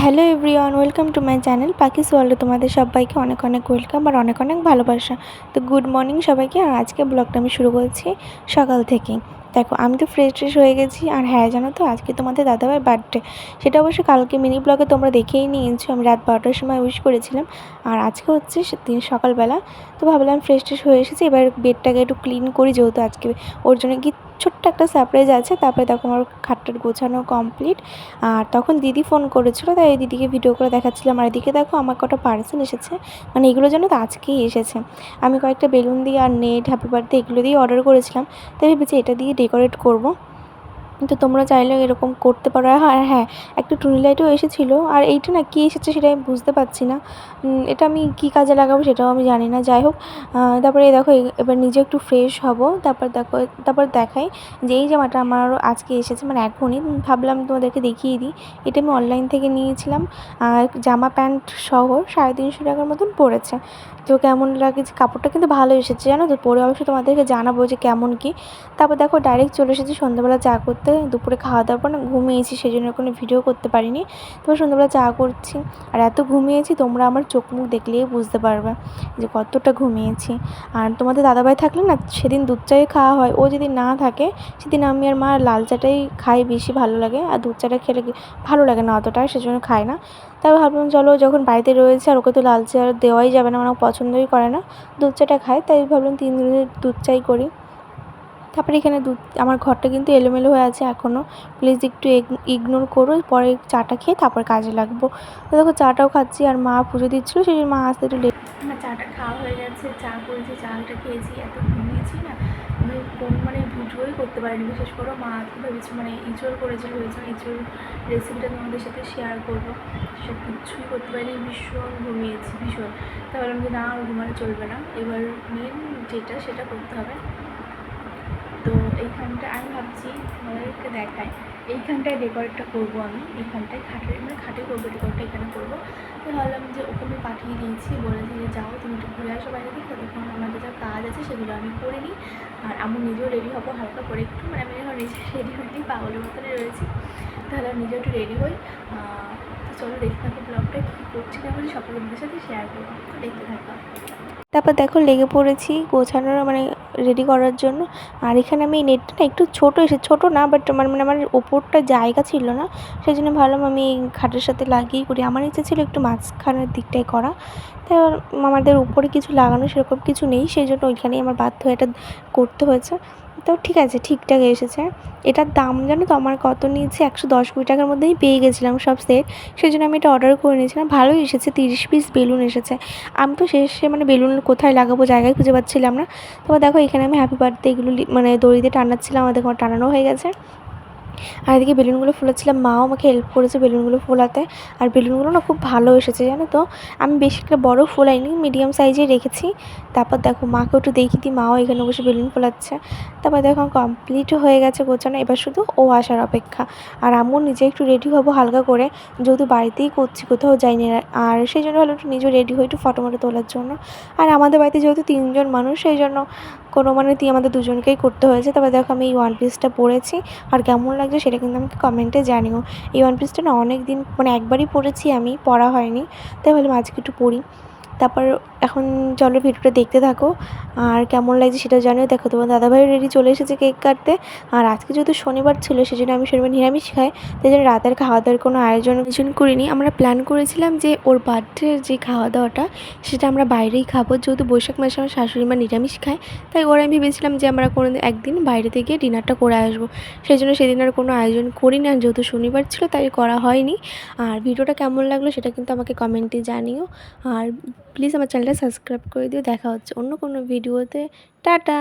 Hello everyone, welcome to my channel Pakhi's ওয়ার্ল্ডে তোমাদের সবাইকে অনেক অনেক ওয়েলকাম আর অনেক অনেক ভালোবাসা। তো গুড মর্নিং সবাইকে। আর আজকে ব্লগটা আমি শুরু করছি সকাল থেকেই। দেখো আমি তো ফ্রেশ হয়ে গেছি। আর হ্যাঁ, জানো তো আজকে তোমাদের দাদাভাইয়ের বার্থডে। সেটা অবশ্যই কালকে মিনি ব্লগে তোমরা দেখেই নিয়েছো, আমি রাত 12টার সময় উইশ করেছিলাম। আর আজকে হচ্ছে দিন সকালবেলা। তো ভাবলাম ফ্রেশ হয়ে এসেছি, এবার বেডটাকে একটু ক্লিন করি, যেহেতু আজকে ওর জন্য কি ছোট্ট একটা সারপ্রাইজ আছে। তারপরে দেখো আমার খাটটার গোছানো কমপ্লিট। আর তখন দিদি ফোন করেছিল, তাই দিদিকে ভিডিও করে দেখাচ্ছিলাম। আর এদিকে দেখো আমার কটা পার্সেল এসেছে, মানে এগুলো যেন তো আজকেই এসেছে। আমি কয়েকটা বেলুন দিয়ে আর নেট, হ্যাপি বার্থডে এগুলো দিয়ে অর্ডার করেছিলাম, তাই ভেবেছি এটা দিয়ে ডেকোরেট করব। তো তোমরা চাইলেও এরকম করতে পারো। আর হ্যাঁ, একটা টুনি লাইটও এসেছিলো। আর এইটা না কী এসেছে সেটা আমি বুঝতে পারছি না। এটা আমি কী কাজে লাগাবো সেটাও আমি জানি না। যাই হোক, তারপরে দেখো এবার নিজে একটু ফ্রেশ হব। তারপর দেখাই যে এই জামাটা আমারও আজকে এসেছে, মানে এখনই ভাবলাম তোমাদেরকে দেখিয়ে দিই। এটা আমি অনলাইন থেকে নিয়েছিলাম। আর জামা প্যান্ট সহ 350 টাকার মতন পড়েছে। তো কেমন লাগছে, কাপড়টা কিন্তু ভালো এসেছে জানো তো। পরে অবশ্যই তোমাদেরকে জানাবো যে কেমন কী। তারপর দেখো ডাইরেক্ট চলে এসেছি সন্ধ্যাবেলা চা করতে। দুপুরে খাওয়া দাওয়ার পর না ঘুমিয়েছি, সেই জন্য কোনো ভিডিও করতে পারিনি। তারপর সন্ধ্যাবেলা চা করছি। আর এত ঘুমিয়েছি তোমরা আমার চোখ মুখ দেখলেই বুঝতে পারবে যে কতটা ঘুমিয়েছি। আর তোমাদের দাদাভাই থাকলে না সেদিন দুধ চাই খাওয়া হয়, ও যদি না থাকে সেদিন আমি আর মা লাল চাটাই খাই, বেশি ভালো লাগে। আর দুধ চাটা খেলে ভালো লাগে না অতটা, সেজন্য খাই না। তারপর ভাবলাম চলো যখন বাড়িতে রয়েছে আর ওকে তো লাল চা দেওয়াই যাবে না, মানে পছন্দই করে না, দুধ চাটা খাই। তাই ভাবলাম 3 দিনের দুধ চাই করি। তারপরে এখানে আমার ঘরটা কিন্তু এলোমেলো হয়ে আছে এখনও, প্লিজ একটু ইগনোর করো। পরে চাটা খেয়ে তারপর কাজে লাগবো। তো দেখো চাটাও খাচ্ছি, আর মা পুজো দিচ্ছিলো, সেই জন্য মা আসতে একটু লেট। আমার চাটা খাওয়া হয়ে গেছে, চা করেছি, চাটা খেয়েছি। এত ঘুমিয়েছি না, আমি মানে ভিডিওই করতে পারিনি। বিশেষ করে মা ভেবেছি মানে ইঁচড় করেছিল, ভেবেছিলাম ইঁচড় রেসিপিটা তোমাদের সাথে শেয়ার করবো, সব কিছুই করতে পারিনি। ভীষণ ঘুমিয়েছি, ভীষণ। তাই বললাম যে না, আর ঘুমানো চলবে না, এবার মেন যেটা সেটা করতে হবে। তো এইখানটা আমি ভাবছি তোমাদেরকে দেখায়, এইখানটায় ডেকোরেটটা করবো আমি। এইখানটায় খাটে করবো ডেকোরেটটা, এখানে করবো। তো ভাবলাম যে ওকে আমি পাঠিয়ে দিয়েছি, বলেছি যে যাও তুমি একটু ঘুরে আসো বাইরে থেকে, তখন আমাদের যা কাজ আছে সেগুলো আমি করে নিই। আর আমি নিজেও রেডি হবো হালকা করে একটু, মানে আমি এখন নিজে রেডি হইনি, পাগলের মতনই রয়েছি। তাহলে আমি নিজেও একটু রেডি হই। তো চলো দেখতে থাকো ব্লগটা, কী করছি না বলি সকলের সাথে শেয়ার করবো, দেখতে থাকো। তারপর দেখো লেগে পড়েছি গোছানোর, মানে রেডি করার জন্য। আর এখানে আমি নেটটা না একটু ছোটো না, বাট মানে আমার ওপরটা জায়গা ছিল না, সেই জন্য ভাবলাম আমি এই খাটের সাথে লাগিয়েই করি। আমার ইচ্ছে ছিল একটু মাঝখানের দিকটাই করা, তাই আমাদের উপরে কিছু লাগানো সেরকম কিছু নেই, সেই জন্য ওইখানেই আমার বাধ্য হয়ে এটা করতে হয়েছে। তো ঠিক আছে, ঠিকঠাক এসেছে। এটার দাম জানো তো আমার কত নিয়েছে, 110-20 টাকার মধ্যেই পেয়ে গেছিলাম সব সেট, সেই জন্য আমি এটা অর্ডার করে নিয়েছিলাম। ভালোই এসেছে, 30 পিস বেলুন এসেছে। আমি তো শেষে মানে বেলুন কোথায় লাগাবো জায়গায় খুঁজে পাচ্ছিলাম না। তারপর দেখো এখানে আমি হ্যাপি বার্থডে এগুলো মানে দড়িতে টানাচ্ছিলাম, আমাদের ঘর টানানো হয়ে গেছে। আর এদিকে বেলুনগুলো ফোলাচ্ছিলাম, মাও আমাকে হেল্প করেছে বেলুনগুলো ফোলাতে। আর বেলুনগুলো না খুব ভালো এসেছে জানো তো। আমি বেশি একটা বড় ফোলাইনি, মিডিয়াম সাইজে রেখেছি। তারপর দেখো মাকে একটু দেখিয়ে দিই, মাও এখানে বসে বেলুন ফোলাচ্ছে। তারপর দেখো কমপ্লিটও হয়ে গেছে গোছানো, এবার শুধু ও আসার অপেক্ষা। আর আমিও নিজে একটু রেডি হবো হালকা করে, যেহেতু বাড়িতেই করছি, কোথাও যাইনি। আর সেই জন্য হলো একটু নিজে রেডি হই একটু ফটো তোলার জন্য। আর আমাদের বাড়িতে যেহেতু 3 জন মানুষ, সেই জন্য কোনো মানে আমাদের দুজনকেই করতে হয়েছে। তারপর দেখো আমি এই ওয়ান পিসটা পরেছি, আর কেমন লাগছে সেটা কিন্তু আমাকে কমেন্টে জানিও। এই ওয়ান পিসটা না অনেক দিন, মানে একবারই পরেছি আমি, পরা হয়নি, তাই ভাবলাম আজকে একটু পরি। তারপর এখন চলো ভিডিওটা দেখতে থাকো, আর কেমন লাগছে সেটা জানিও। দেখো তোমার দাদাভাই রেডি চলে এসেছে কেক কাটতে। আর আজকে যেহেতু শনিবার ছিল, সেই জন্য আমি শনিবার নিরামিষ খাই, তাই জন্য রাতের খাওয়া দাওয়ার কোনো আয়োজন করিনি। আমরা প্ল্যান করেছিলাম যে ওর বার্থডের যে খাওয়া দাওয়াটা সেটা আমরা বাইরেই খাবো, যেহেতু বৈশাখ মাসে আমার শাশুড়ি মা নিরামিষ খায়। তাই ওরা আমি ভেবেছিলাম যে আমরা কোনো একদিন বাইরে থেকে ডিনারটা করে আসবো, সেই জন্য সেদিন আর কোনো আয়োজন করি না, যেহেতু শনিবার ছিল তাই করা হয়নি। আর ভিডিওটা কেমন লাগলো সেটা কিন্তু আমাকে কমেন্টে জানিও। আর প্লিজ আমার চ্যানেলটা সাবস্ক্রাইব করে দিও। দেখা হচ্ছে অন্য কোনো ভিডিওতে। টাটা।